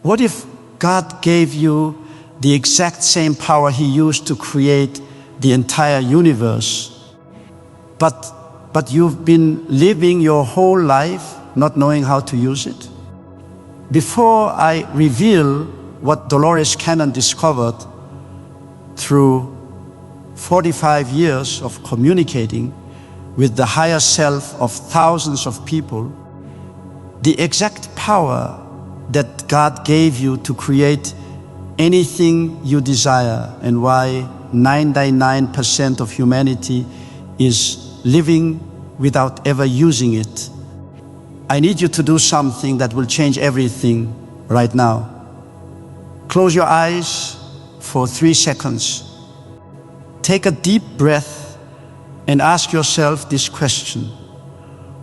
What if God gave you the exact same power He used to create the entire universe, but you've been living your whole life not knowing how to use it? Before I reveal what Dolores Cannon discovered through 45 years of communicating with the higher self of thousands of people, the exact power that God gave you to create anything you desire, and why 99% of humanity is living without ever using it. I need you to do something that will change everything right now. Close your eyes for 3 seconds. Take a deep breath and ask yourself this question.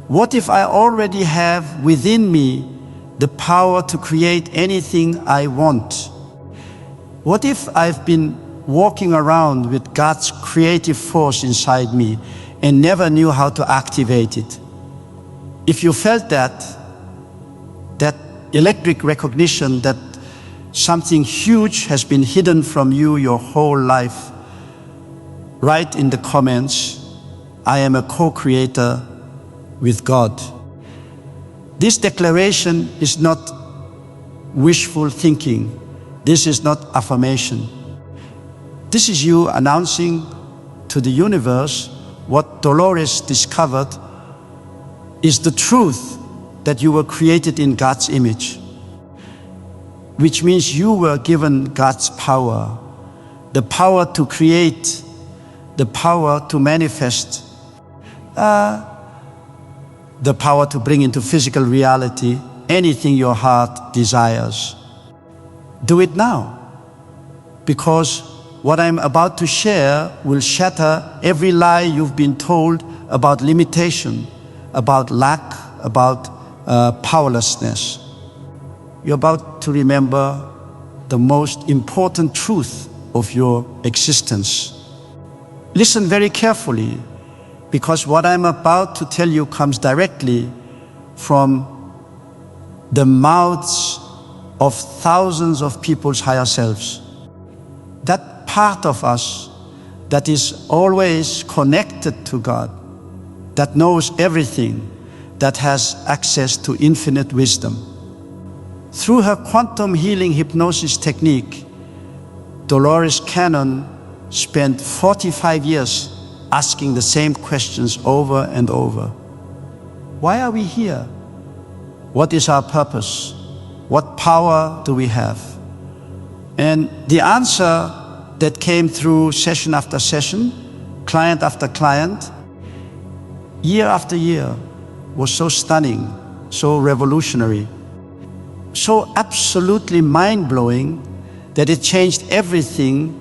What if I already have within me the power to create anything I want? What if I've been walking around with God's creative force inside me and never knew how to activate it? If you felt that electric recognition that something huge has been hidden from you your whole life, write in the comments, I am a co-creator with God. This declaration is not wishful thinking. This is not affirmation. This is you announcing to the universe what Dolores discovered is the truth, that you were created in God's image, which means you were given God's power, the power to create, the power to manifest, the power to bring into physical reality anything your heart desires. Do it now, because what I'm about to share will shatter every lie you've been told about limitation, about lack, about powerlessness. You're about to remember the most important truth of your existence. Listen very carefully, because what I'm about to tell you comes directly from the mouths of thousands of people's higher selves. That part of us that is always connected to God, that knows everything, that has access to infinite wisdom. Through her quantum healing hypnosis technique, Dolores Cannon spent 45 years asking the same questions over and over. Why are we here? What is our purpose? What power do we have? And the answer that came through session after session, client after client, year after year, was so stunning, so revolutionary, so absolutely mind-blowing that it changed everything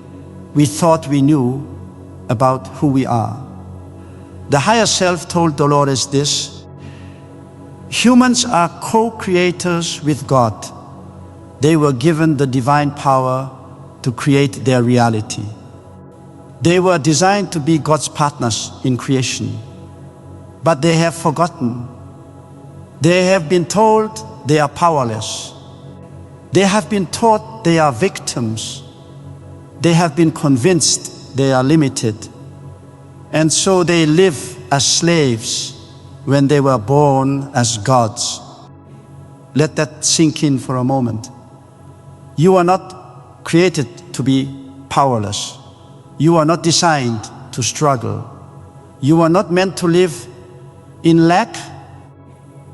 we thought we knew about who we are. The higher self told Dolores this: humans are co-creators with God. They were given the divine power to create their reality. They were designed to be God's partners in creation, but they have forgotten. They have been told they are powerless. They have been taught they are victims. They have been convinced they are limited. And so they live as slaves when they were born as gods. Let that sink in for a moment. You are not created to be powerless. You are not designed to struggle. You are not meant to live in lack,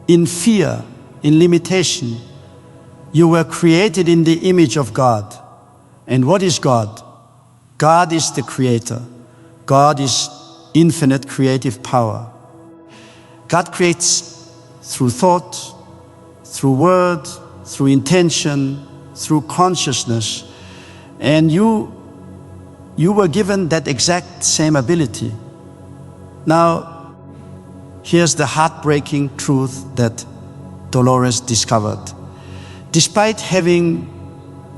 in fear, in limitation. You were created in the image of God. And what is God? God is the creator. God is infinite creative power. God creates through thought, through word, through intention, through consciousness. And you were given that exact same ability. Now, here's the heartbreaking truth that Dolores discovered. Despite having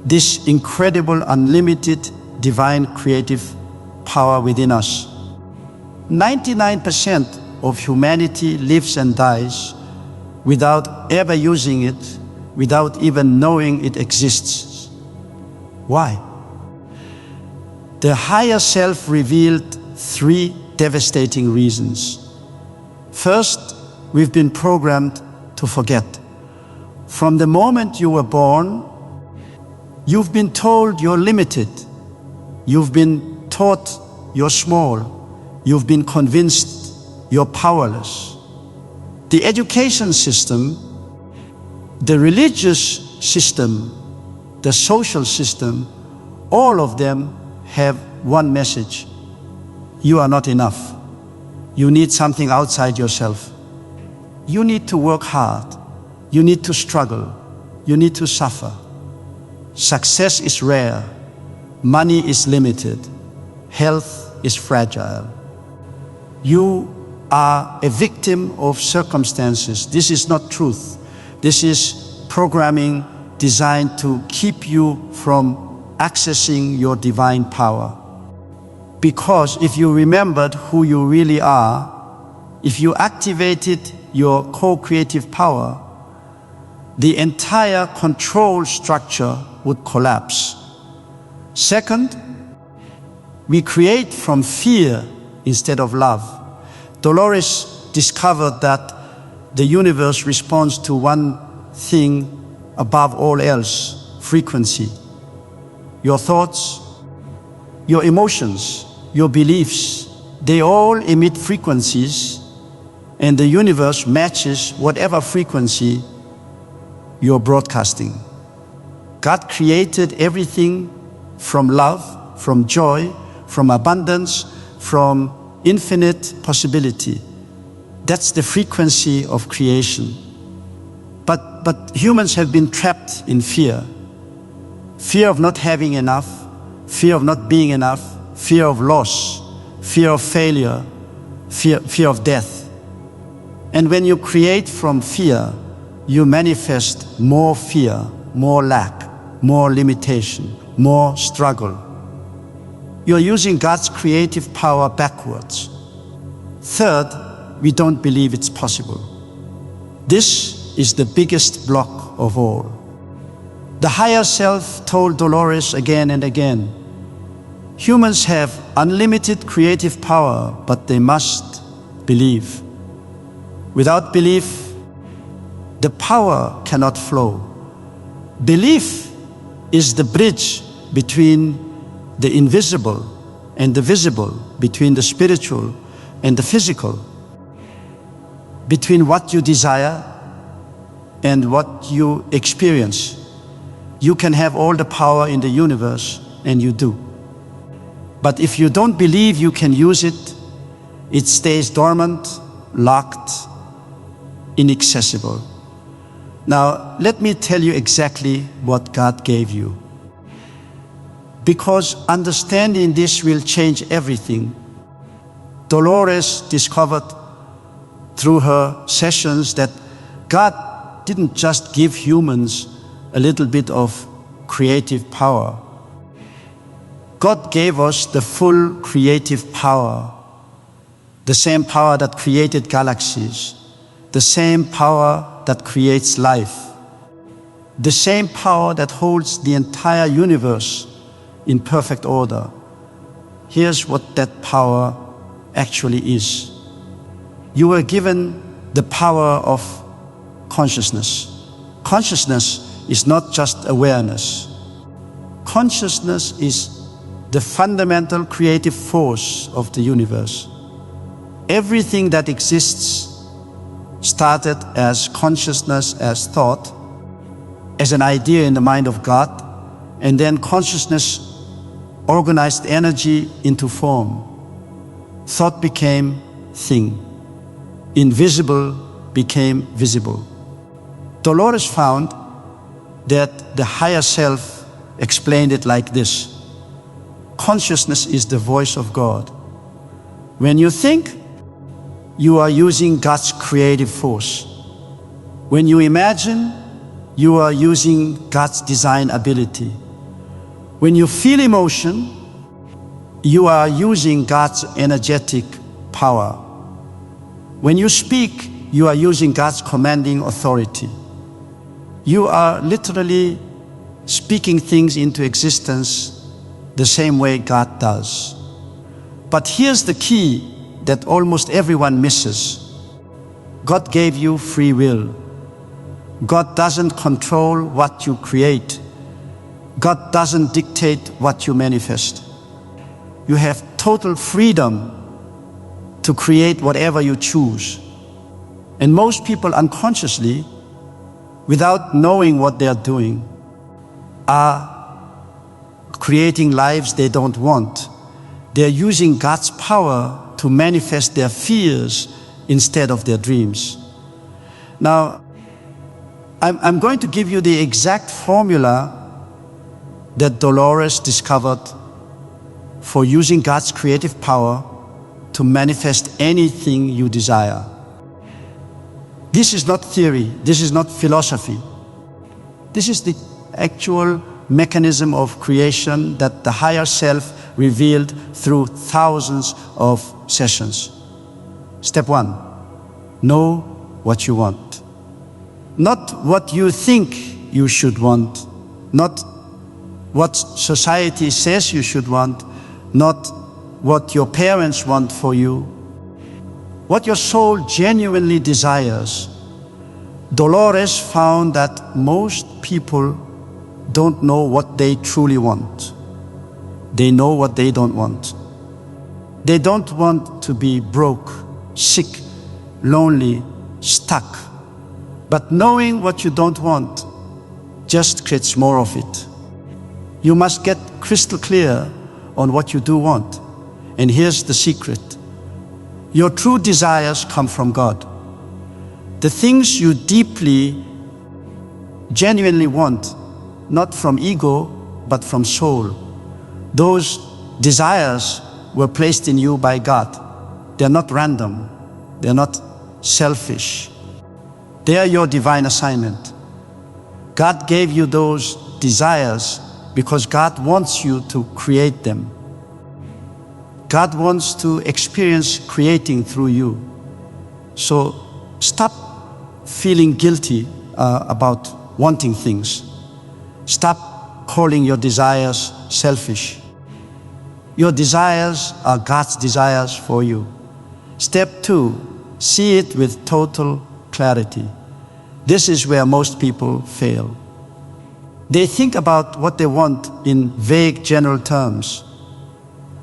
this incredible, unlimited, divine creative power within us, 99% of humanity lives and dies without ever using it without even knowing it exists. Why? The higher self revealed 3 devastating reasons. First, we've been programmed to forget. From the moment you were born, you've been told you're limited. You've been taught you're small. You've been convinced you're powerless. The education system, the religious system, the social system, all of them have one message: you are not enough. You need something outside yourself. You need to work hard. You need to struggle. You need to suffer. Success is rare. Money is limited. Health is fragile. You are a victim of circumstances. This is not truth. This is programming designed to keep you from accessing your divine power. Because if you remembered who you really are, if you activated your co-creative power, the entire control structure would collapse. Second, we create from fear instead of love. Dolores discovered that the universe responds to one thing above all else: frequency. Your thoughts, your emotions, your beliefs, they all emit frequencies, and the universe matches whatever frequency you're broadcasting. God created everything from love, from joy, from abundance, from infinite possibility. That's the frequency of creation. But humans have been trapped in fear. Fear of not having enough, fear of not being enough, fear of loss, fear of failure, fear of death. And when you create from fear, you manifest more fear, more lack, more limitation, more struggle. You're using God's creative power backwards. Third, we don't believe it's possible. This is the biggest block of all. The higher self told Dolores again and again, humans have unlimited creative power, but they must believe. Without belief, the power cannot flow. Belief is the bridge between the invisible and the visible, between the spiritual and the physical, between what you desire and what you experience. You can have all the power in the universe, and you do. But if you don't believe you can use it, it stays dormant, locked, inaccessible. Now, let me tell you exactly what God gave you. Because understanding this will change everything. Dolores discovered through her sessions that God didn't just give humans a little bit of creative power. God gave us the full creative power, the same power that created galaxies, the same power that creates life, the same power that holds the entire universe in perfect order. Here's what that power actually is. You were given the power of consciousness. Consciousness is not just awareness. Consciousness is the fundamental creative force of the universe. Everything that exists started as consciousness, as thought, as an idea in the mind of God, and then consciousness organized energy into form. Thought became thing. Invisible became visible. Dolores found that the higher self explained it like this: consciousness is the voice of God. When you think, you are using God's creative force. When you imagine, you are using God's design ability. When you feel emotion, you are using God's energetic power. When you speak, you are using God's commanding authority. You are literally speaking things into existence the same way God does. But here's the key that almost everyone misses. God gave you free will. God doesn't control what you create. God doesn't dictate what you manifest. You have total freedom to create whatever you choose. And most people unconsciously, without knowing what they are doing, are creating lives they don't want. They're using God's power to manifest their fears instead of their dreams. Now, I'm going to give you the exact formula that Dolores discovered for using God's creative power to manifest anything you desire. This is not theory, this is not philosophy. This is the actual mechanism of creation that the higher self revealed through thousands of sessions. Step 1, know what you want. Not what you think you should want, not what society says you should want, not what your parents want for you. What your soul genuinely desires. Dolores found that most people don't know what they truly want. They know what they don't want. They don't want to be broke, sick, lonely, stuck. But knowing what you don't want just creates more of it. You must get crystal clear on what you do want. And here's the secret. Your true desires come from God. The things you deeply, genuinely want, not from ego, but from soul. Those desires were placed in you by God. They're not random. They're not selfish. They are your divine assignment. God gave you those desires because God wants you to create them. God wants to experience creating through you. So stop feeling guilty about wanting things. Stop calling your desires selfish. Your desires are God's desires for you. Step 2, see it with total clarity. This is where most people fail. They think about what they want in vague general terms.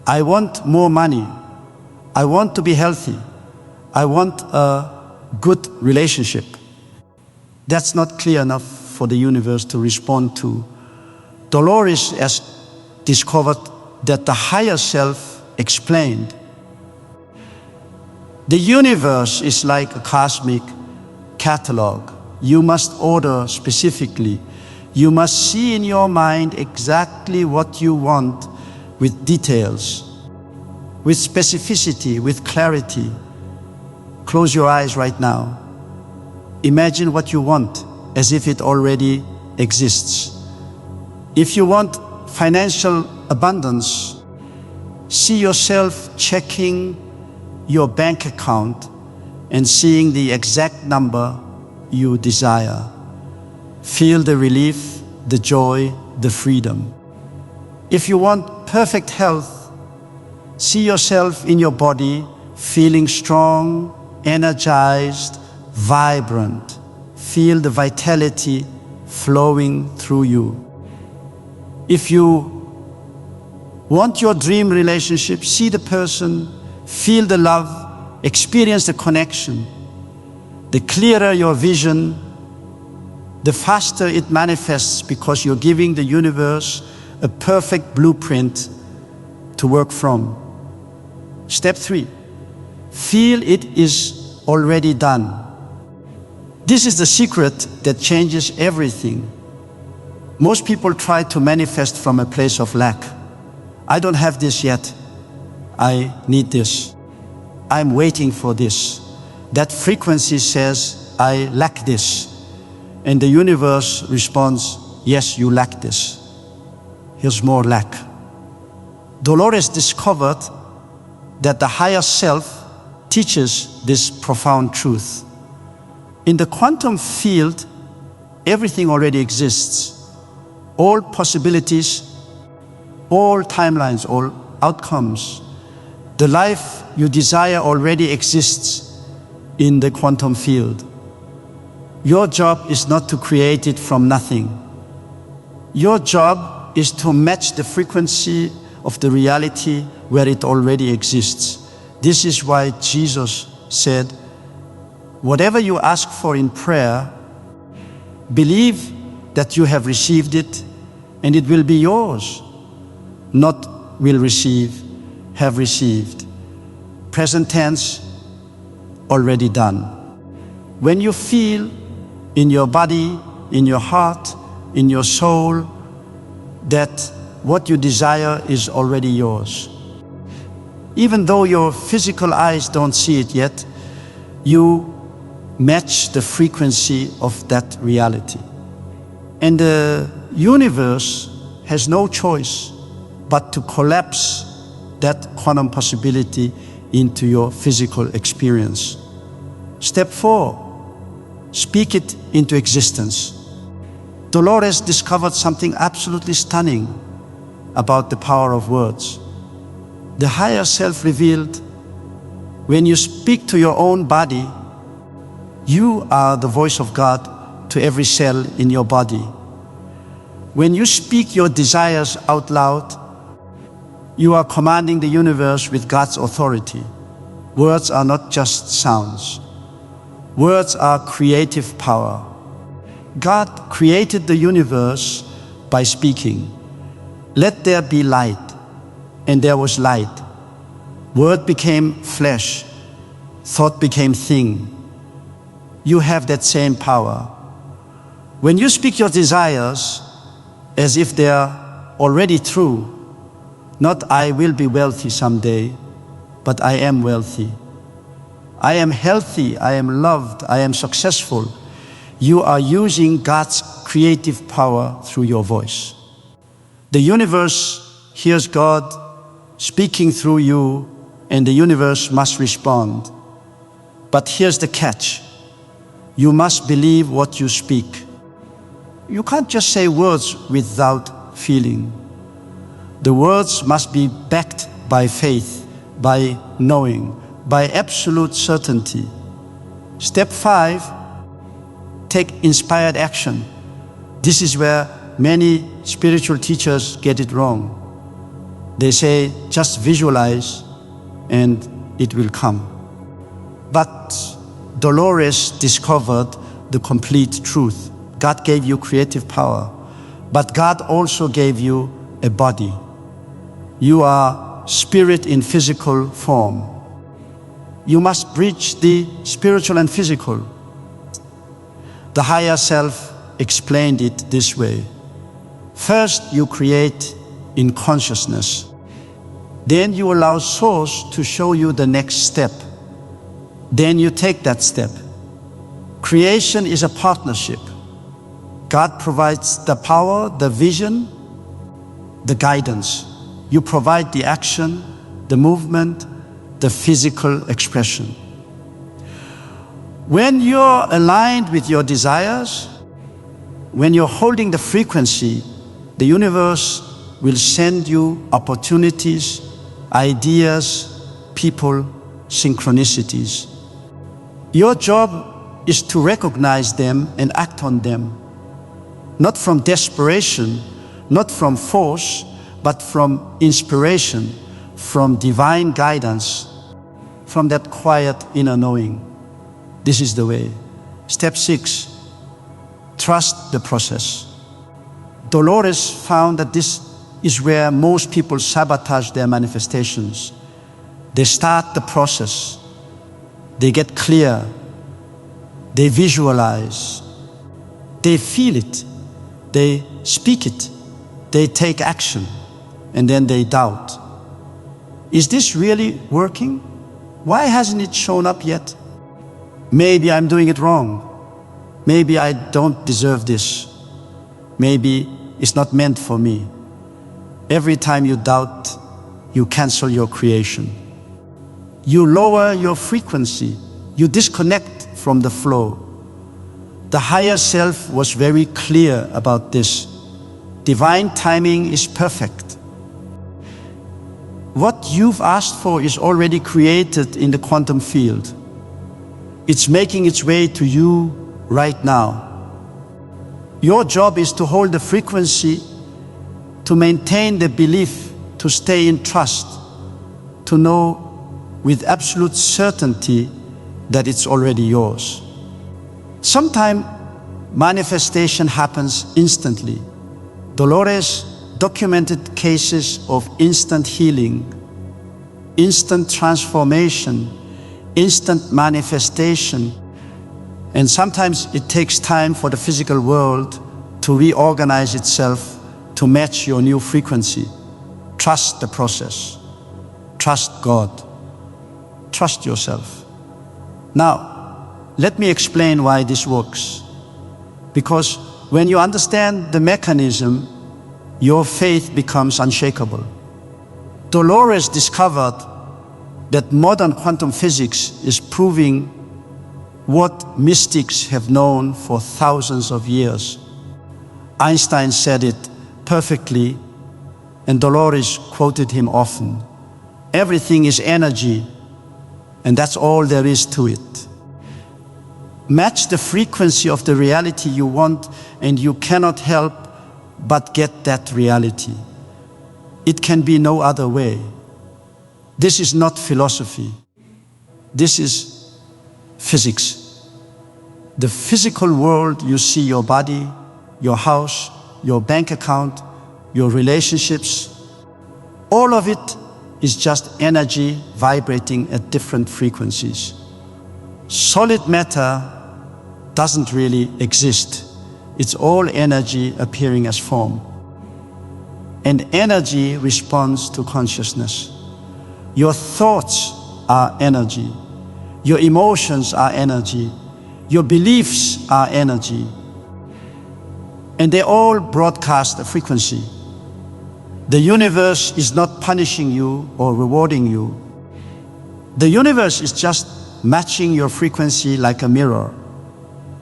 I want more money. I want to be healthy. I want a good relationship. That's not clear enough for the universe to respond to. Dolores has discovered that the higher self explained. The universe is like a cosmic catalog. You must order specifically. You must see in your mind exactly what you want with details, with specificity, with clarity. Close your eyes right now. Imagine what you want as if it already exists. If you want financial abundance, see yourself checking your bank account and seeing the exact number you desire. Feel the relief, the joy, the freedom. If you want perfect health, see yourself in your body feeling strong, energized, vibrant. Feel the vitality flowing through you. If you want your dream relationship, see the person, feel the love, experience the connection. The clearer your vision, the faster it manifests because you're giving the universe a perfect blueprint to work from. Step 3, feel it is already done. This is the secret that changes everything. Most people try to manifest from a place of lack. I don't have this yet. I need this. I'm waiting for this. That frequency says, I lack this. And the universe responds, yes, you lack this. Here's more lack. Dolores discovered that the higher self teaches this profound truth. In the quantum field, everything already exists. All possibilities, all timelines, all outcomes. The life you desire already exists in the quantum field. Your job is not to create it from nothing. Your job is to match the frequency of the reality where it already exists. This is why Jesus said, whatever you ask for in prayer, believe that you have received it and it will be yours. Not will receive, have received. Present tense, already done. When you feel in your body, in your heart, in your soul, that what you desire is already yours. Even though your physical eyes don't see it yet, you match the frequency of that reality. And the universe has no choice but to collapse that quantum possibility into your physical experience. Step 4, speak it into existence. Dolores discovered something absolutely stunning about the power of words. The higher self revealed, when you speak to your own body, you are the voice of God to every cell in your body. When you speak your desires out loud, you are commanding the universe with God's authority. Words are not just sounds. Words are creative power. God created the universe by speaking. Let there be light, and there was light. Word became flesh. Thought became thing. You have that same power. When you speak your desires as if they are already true, not I will be wealthy someday, but I am wealthy. I am healthy, I am loved, I am successful. You are using God's creative power through your voice. The universe hears God speaking through you, and the universe must respond. But here's the catch. You must believe what you speak. You can't just say words without feeling. The words must be backed by faith, by knowing, by absolute certainty. Step 5, take inspired action. This is where many spiritual teachers get it wrong. They say, just visualize and it will come. But Dolores discovered the complete truth. God gave you creative power, but God also gave you a body. You are spirit in physical form. You must bridge the spiritual and physical. The higher self explained it this way. First, you create in consciousness. Then you allow Source to show you the next step. Then you take that step. Creation is a partnership. God provides the power, the vision, the guidance. You provide the action, the movement, the physical expression. When you're aligned with your desires, when you're holding the frequency, the universe will send you opportunities, ideas, people, synchronicities. Your job is to recognize them and act on them, not from desperation, not from force, but from inspiration, from divine guidance, from that quiet inner knowing. This is the way. Step 6, trust the process. Dolores found that this is where most people sabotage their manifestations. They start the process. They get clear. They visualize. They feel it. They speak it. They take action. And then they doubt. Is this really working? Why hasn't it shown up yet? Maybe I'm doing it wrong. Maybe I don't deserve this. Maybe it's not meant for me. Every time you doubt, you cancel your creation. You lower your frequency. You disconnect from the flow. The higher self was very clear about this. Divine timing is perfect. What you've asked for is already created in the quantum field. It's making its way to you right now. Your job is to hold the frequency, to maintain the belief, to stay in trust, to know with absolute certainty that it's already yours. Sometimes manifestation happens instantly. Dolores documented cases of instant healing, instant transformation, instant manifestation. And sometimes it takes time for the physical world to reorganize itself to match your new frequency. Trust the process. Trust God. Trust yourself. Now, let me explain why this works. Because when you understand the mechanism, your faith becomes unshakable. Dolores discovered that modern quantum physics is proving what mystics have known for thousands of years. Einstein said it perfectly, and Dolores quoted him often. Everything is energy, and that's all there is to it. Match the frequency of the reality you want, and you cannot help but get that reality. It can be no other way. This is not philosophy. This is physics. The physical world, you see your body, your house, your bank account, your relationships, all of it is just energy vibrating at different frequencies. Solid matter doesn't really exist. It's all energy appearing as form. And energy responds to consciousness. Your thoughts are energy. Your emotions are energy. Your beliefs are energy. And they all broadcast a frequency. The universe is not punishing you or rewarding you. The universe is just matching your frequency like a mirror.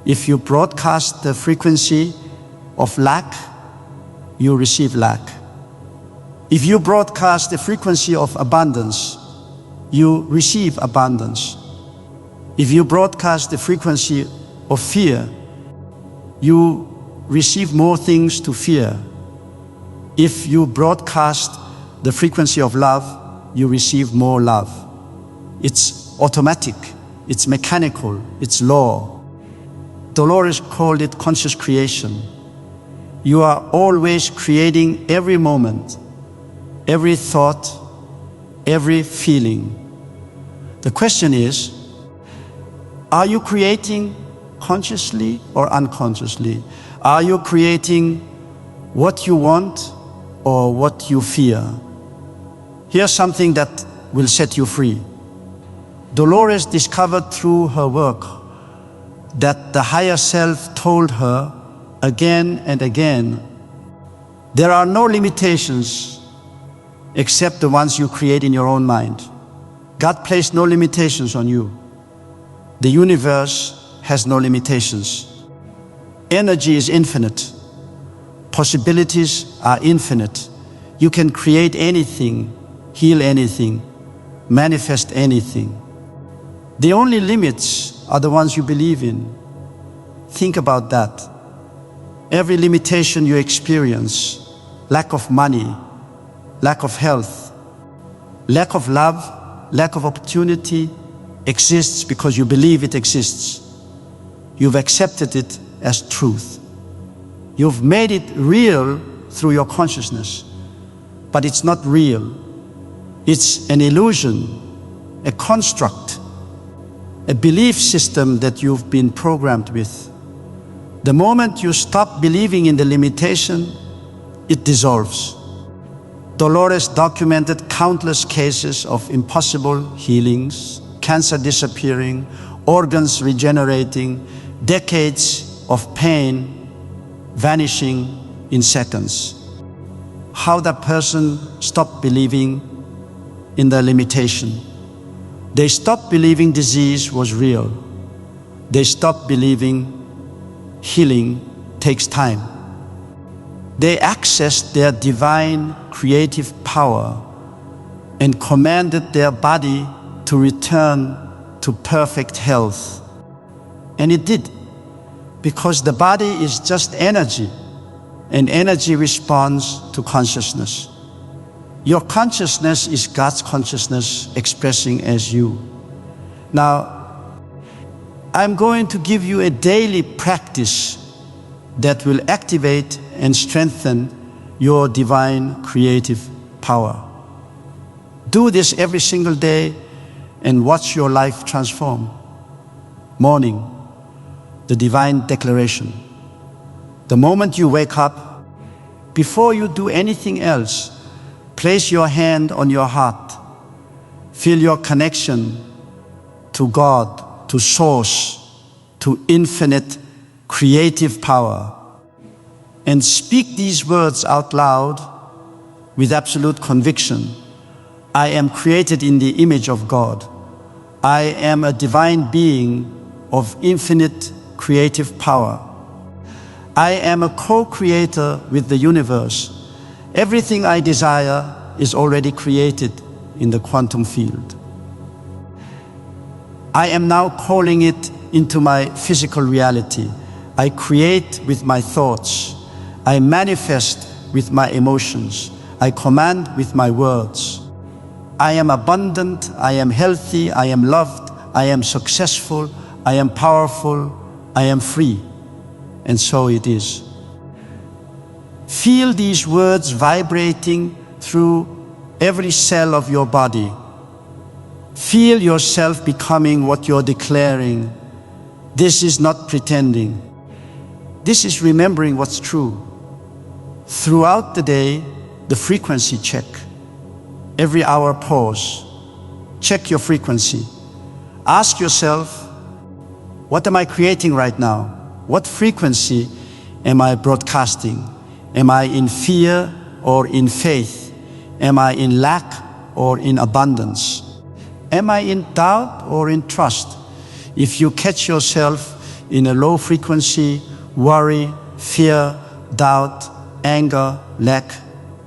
If you broadcast the frequency of lack, you receive lack. If you broadcast the frequency of abundance, you receive abundance. If you broadcast the frequency of fear, you receive more things to fear. If you broadcast the frequency of love, you receive more love. It's automatic, it's mechanical, it's law. Dolores called it conscious creation. You are always creating every moment, every thought, every feeling. The question is, are you creating consciously or unconsciously? Are you creating what you want or what you fear? Here's something that will set you free. Dolores discovered through her work that the higher self told her again and again, there are no limitations except the ones you create in your own mind. God placed no limitations on you. The universe has no limitations. Energy is infinite. Possibilities are infinite. You can create anything, heal anything, manifest anything. The only limits are the ones you believe in. Think about that. Every limitation you experience, lack of money, lack of health, lack of love, lack of opportunity, exists because you believe it exists. You've accepted it as truth. You've made it real through your consciousness, but it's not real. It's an illusion, a construct, a belief system that you've been programmed with. The moment you stop believing in the limitation, it dissolves. Dolores documented countless cases of impossible healings, cancer disappearing, organs regenerating, decades of pain vanishing in seconds. How that person stopped believing in the limitation. They stopped believing disease was real. They stopped believing healing takes time. They accessed their divine creative power and commanded their body to return to perfect health. And it did, because the body is just energy, and energy responds to consciousness. Your consciousness is God's consciousness expressing as you. Now, I'm going to give you a daily practice that will activate and strengthen your divine creative power. Do this every single day and watch your life transform. Morning, the divine declaration. The moment you wake up, before you do anything else, place your hand on your heart. Feel your connection to God, to Source, to infinite creative power. And speak these words out loud with absolute conviction. I am created in the image of God. I am a divine being of infinite creative power. I am a co-creator with the universe. Everything I desire is already created in the quantum field. I am now calling it into my physical reality. I create with my thoughts. I manifest with my emotions. I command with my words. I am abundant, I am healthy, I am loved, I am successful, I am powerful, I am free. And so it is. Feel these words vibrating through every cell of your body. Feel yourself becoming what you're declaring. This is not pretending. This is remembering what's true. Throughout the day, the frequency check. Every hour pause. Check your frequency. Ask yourself, what am I creating right now? What frequency am I broadcasting? Am I in fear or in faith? Am I in lack or in abundance? Am I in doubt or in trust? If you catch yourself in a low frequency, worry, fear, doubt, anger, lack,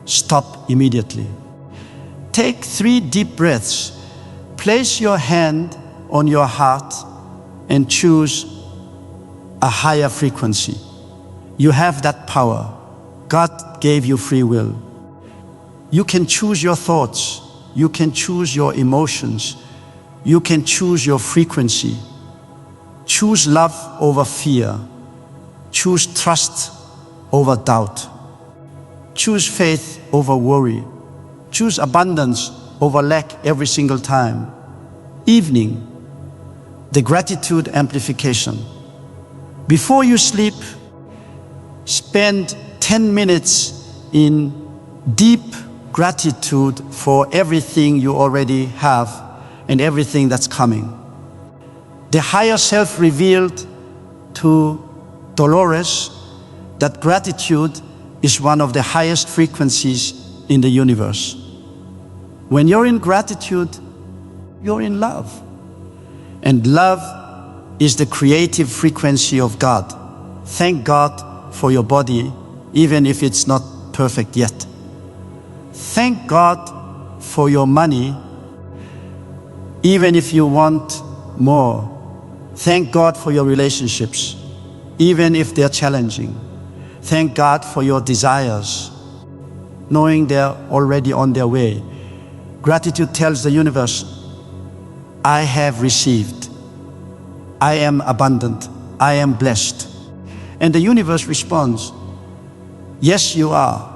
stop immediately. Take 3 deep breaths. Place your hand on your heart and choose a higher frequency. You have that power. God gave you free will. You can choose your thoughts. You can choose your emotions. You can choose your frequency. Choose love over fear. Choose trust over doubt. Choose faith over worry. Choose abundance over lack every single time. Evening, the gratitude amplification. Before you sleep, spend 10 minutes in deep gratitude for everything you already have and everything that's coming. The higher self revealed to Dolores that gratitude is one of the highest frequencies in the universe. When you're in gratitude, you're in love. And love is the creative frequency of God. Thank God for your body, even if it's not perfect yet. Thank God for your money, even if you want more. Thank God for your relationships, even if they're challenging. Thank God for your desires, knowing they're already on their way. Gratitude tells the universe, I have received. I am abundant. I am blessed. And the universe responds, yes, you are.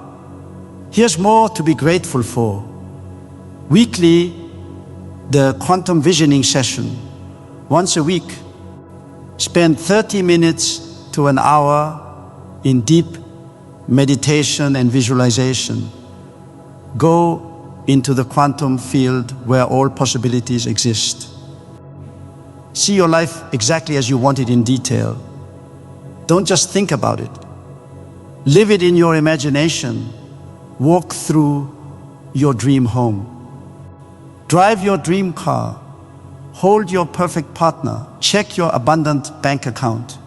Here's more to be grateful for. Weekly, the quantum visioning session. Once a week, spend 30 minutes to an hour in deep meditation and visualization. Go into the quantum field where all possibilities exist. See your life exactly as you want it in detail. Don't just think about it. Live it in your imagination. Walk through your dream home. Drive your dream car. Hold your perfect partner. Check your abundant bank account.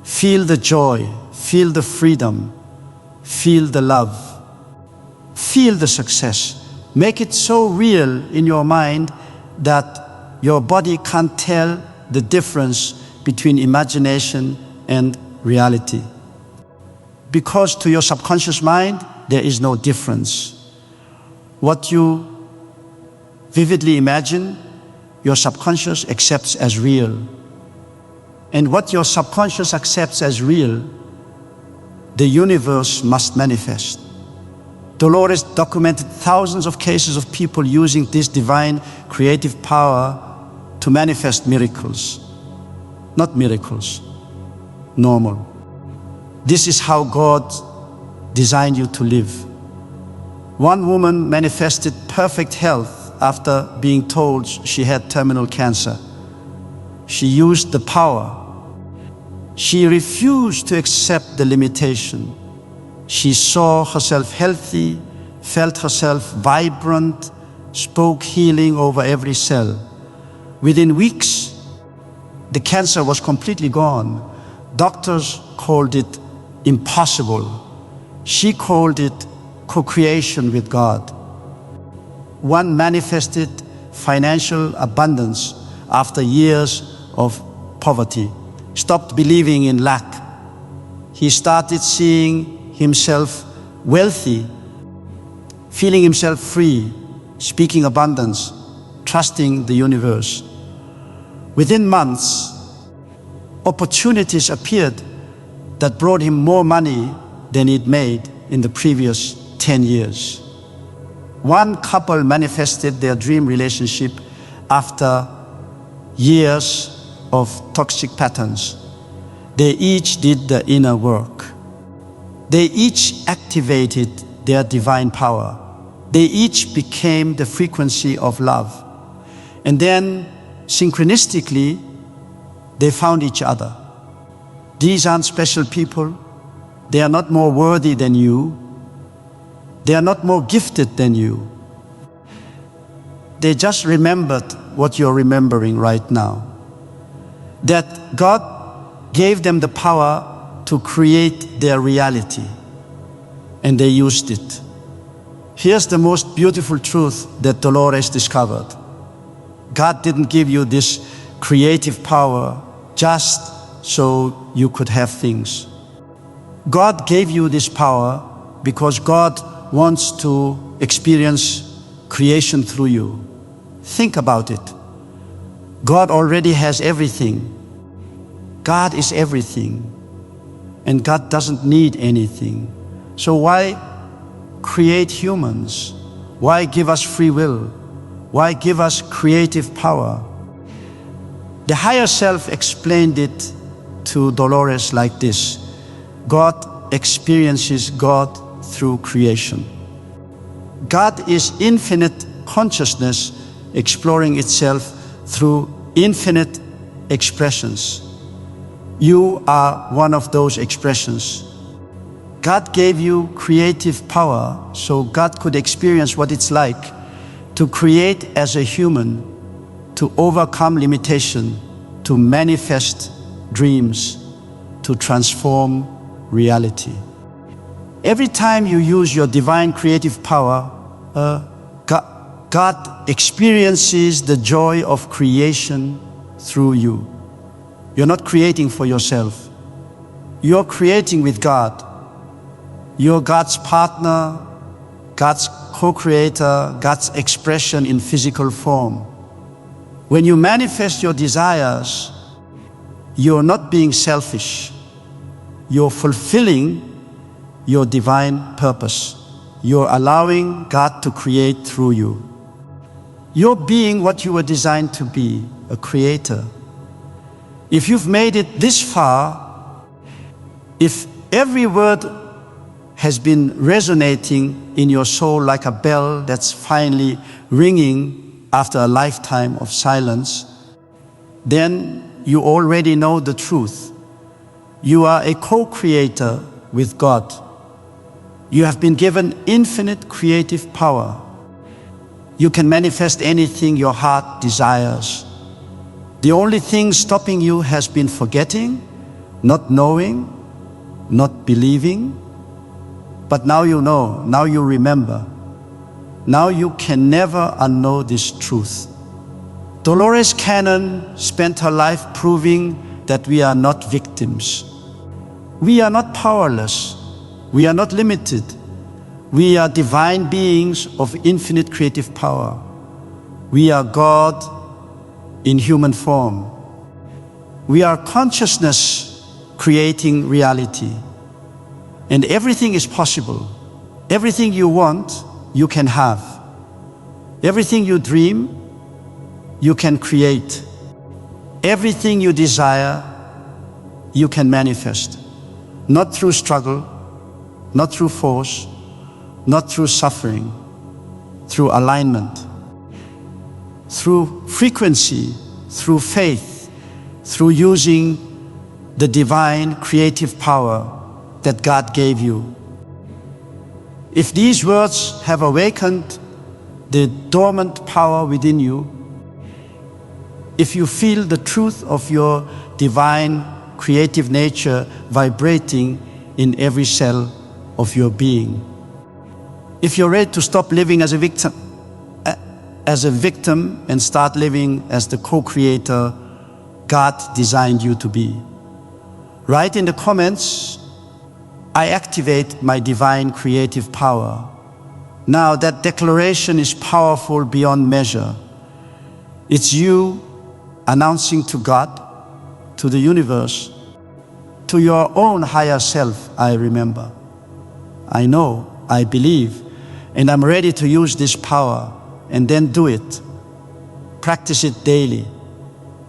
Feel the joy, feel the freedom, feel the love, feel the success. Make it so real in your mind that your body can't tell the difference between imagination and reality. Because to your subconscious mind, there is no difference. What you vividly imagine, your subconscious accepts as real. And what your subconscious accepts as real, the universe must manifest. Dolores documented thousands of cases of people using this divine creative power to manifest miracles. Not miracles, normal. This is how God designed you to live. One woman manifested perfect health after being told she had terminal cancer. She used the power. She refused to accept the limitation. She saw herself healthy, felt herself vibrant, spoke healing over every cell. Within weeks, the cancer was completely gone. Doctors called it impossible. She called it co-creation with God. One manifested financial abundance after years of poverty, stopped believing in lack. He started seeing himself wealthy, feeling himself free, speaking abundance, trusting the universe. Within months, opportunities appeared that brought him more money than he'd made in the previous 10 years. One couple manifested their dream relationship after years of toxic patterns. They each did the inner work. They each activated their divine power. They each became the frequency of love. And then, synchronistically, they found each other. These aren't special people. They are not more worthy than you. They are not more gifted than you. They just remembered what you're remembering right now. That God gave them the power to create their reality, and they used it. Here's the most beautiful truth that Dolores discovered. God didn't give you this creative power just so you could have things. God gave you this power because God wants to experience creation through you. Think about it. God already has everything. God is everything. And God doesn't need anything. So why create humans? Why give us free will? Why give us creative power? The higher self explained it to Dolores like this: God experiences God through creation. God is infinite consciousness exploring itself through infinite expressions. You are one of those expressions. God gave you creative power so God could experience what it's like to create as a human, to overcome limitation, to manifest dreams, to transform reality. Every time you use your divine creative power, God experiences the joy of creation through you. You're not creating for yourself. You're creating with God. You're God's partner, God's co-creator, God's expression in physical form. When you manifest your desires, you're not being selfish. You're fulfilling your divine purpose. You're allowing God to create through you. You're being what you were designed to be, a creator. If you've made it this far, if every word has been resonating in your soul like a bell that's finally ringing after a lifetime of silence, then you already know the truth. You are a co-creator with God. You have been given infinite creative power. You can manifest anything your heart desires. The only thing stopping you has been forgetting not knowing, not believing, but now you know, now you remember. Now you can never unknow this truth. Dolores Cannon spent her life proving that we are not victims. We are not powerless. We are not limited. We are divine beings of infinite creative power. We are God in human form. We are consciousness creating reality. And everything is possible. Everything you want, you can have. Everything you dream, you can create. Everything you desire, you can manifest. Not through struggle, not through force, not through suffering, through alignment, through frequency, through faith, through using the divine creative power that God gave you. If these words have awakened the dormant power within you, if you feel the truth of your divine creative nature vibrating in every cell of your being, if you're ready to stop living as a victim and start living as the co-creator God designed you to be, write in the comments, I activate my divine creative power. Now that declaration is powerful beyond measure. It's you announcing to God, to the universe, to your own higher self, I remember. I know, I believe, and I'm ready to use this power, and then do it. Practice it daily,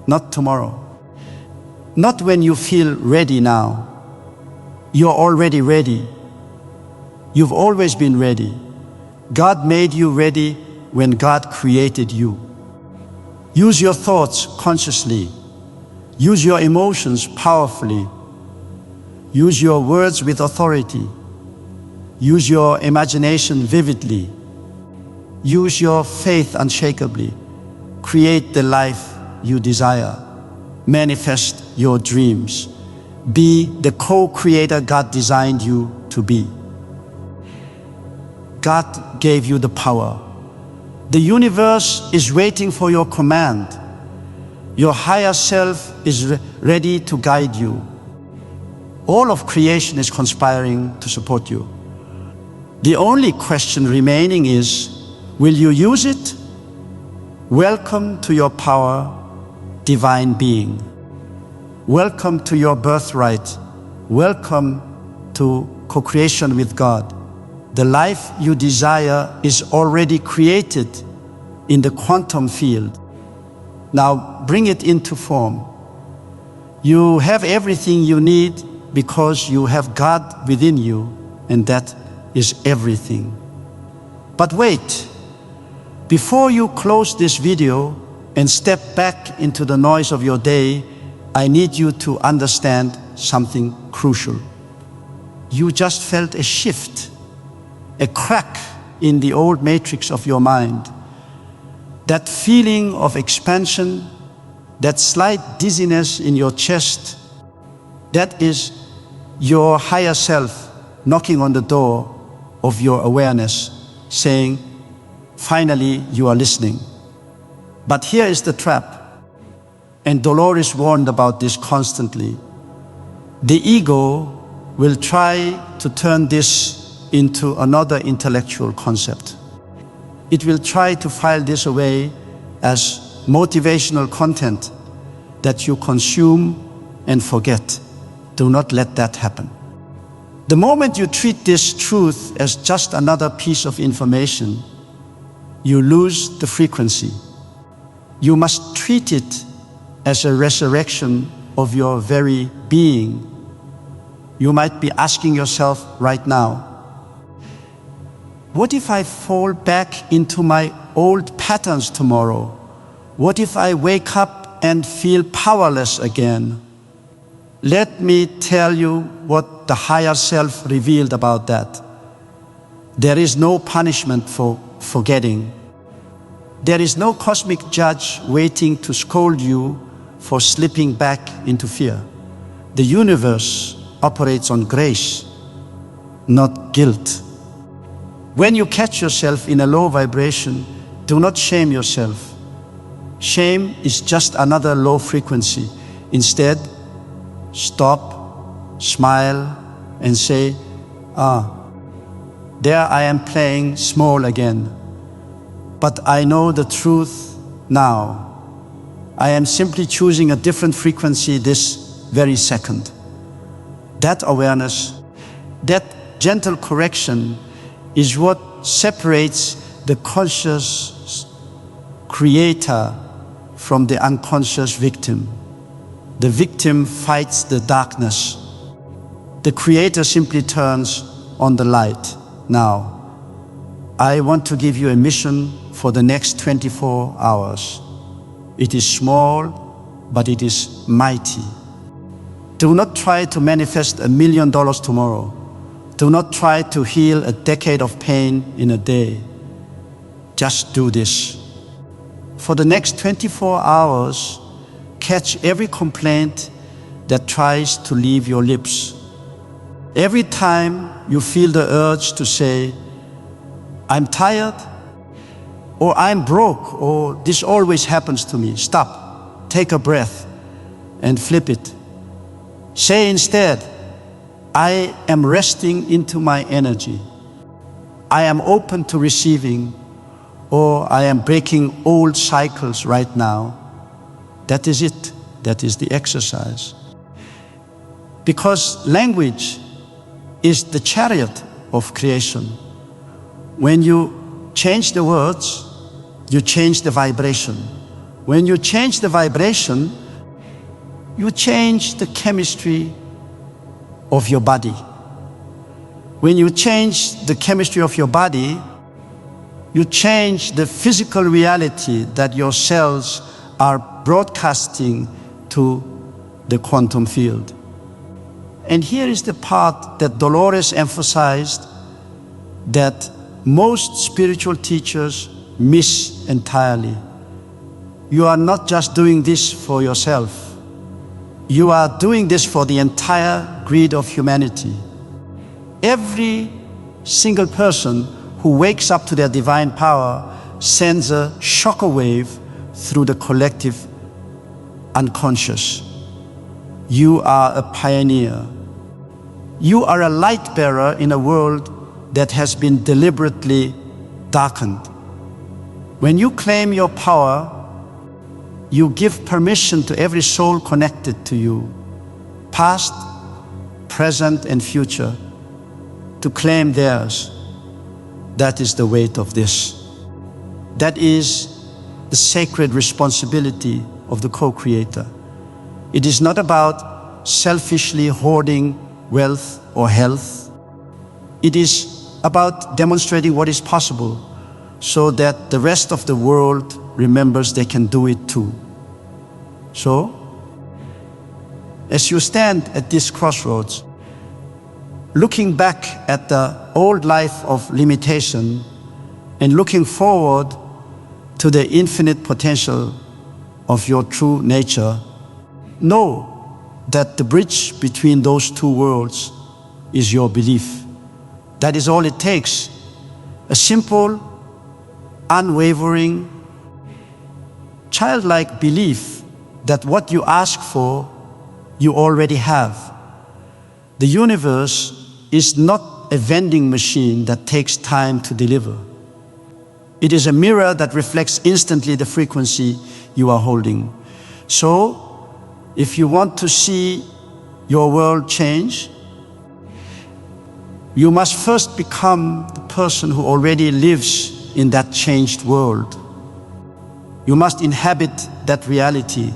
not tomorrow. Not when you feel ready now. You're already ready. You've always been ready. God made you ready when God created you. Use your thoughts consciously. Use your emotions powerfully. Use your words with authority. Use your imagination vividly. Use your faith unshakably. Create the life you desire. Manifest your dreams. Be the co-creator God designed you to be. God gave you the power. The universe is waiting for your command. Your higher self is ready to guide you. All of creation is conspiring to support you. The only question remaining is, will you use it? Welcome to your power, divine being. Welcome to your birthright. Welcome to co-creation with God. The life you desire is already created in the quantum field. Now bring it into form. You have everything you need because you have God within you, and that is everything. But wait, before you close this video and step back into the noise of your day, I need you to understand something crucial. You just felt a shift, a crack in the old matrix of your mind. That feeling of expansion, that slight dizziness in your chest, that is your higher self knocking on the door of your awareness, saying, finally you are listening. But here is the trap, and Dolores warned about this constantly. The ego will try to turn this into another intellectual concept. It will try to file this away as motivational content that you consume and forget. Do not let that happen. The moment you treat this truth as just another piece of information, you lose the frequency. You must treat it as a resurrection of your very being. You might be asking yourself right now, what if I fall back into my old patterns tomorrow? What if I wake up and feel powerless again? Let me tell you what the higher self revealed about that. There is no punishment for forgetting. There is no cosmic judge waiting to scold you for slipping back into fear. The universe operates on grace, not guilt. When you catch yourself in a low vibration, do not shame yourself. Shame is just another low frequency. Instead, stop, smile, and say, there I am playing small again. But I know the truth now. I am simply choosing a different frequency this very second. That awareness, that gentle correction is what separates the conscious creator from the unconscious victim. The victim fights the darkness. The creator simply turns on the light. Now, I want to give you a mission for the next 24 hours. It is small, but it is mighty. Do not try to manifest $1 million tomorrow. Do not try to heal a decade of pain in a day. Just do this. For the next 24 hours, catch every complaint that tries to leave your lips. Every time you feel the urge to say, I'm tired, or I'm broke, or this always happens to me, stop, take a breath, and flip it. Say instead, I am resting into my energy. I am open to receiving, or I am breaking old cycles right now. That is it. That is the exercise. Because language is the chariot of creation. When you change the words, you change the vibration. When you change the vibration, you change the chemistry of your body. When you change the chemistry of your body, you change the physical reality that your cells are broadcasting to the quantum field. And here is the part that Dolores emphasized that most spiritual teachers miss entirely. You are not just doing this for yourself. You are doing this for the entire grid of humanity. Every single person who wakes up to their divine power sends a shockwave through the collective unconscious. You are a pioneer. You are a light bearer in a world that has been deliberately darkened. When you claim your power, you give permission to every soul connected to you, past, present, and future, to claim theirs. That is the weight of this. That is the sacred responsibility of the co-creator. It is not about selfishly hoarding wealth or health. It is about demonstrating what is possible so that the rest of the world remembers they can do it too. So, as you stand at this crossroads, looking back at the old life of limitation and looking forward to the infinite potential of your true nature, know that the bridge between those two worlds is your belief. That is all it takes. A simple, unwavering, childlike belief that what you ask for, you already have. The universe is not a vending machine that takes time to deliver. It is a mirror that reflects instantly the frequency you are holding. So, if you want to see your world change, you must first become the person who already lives in that changed world. You must inhabit that reality.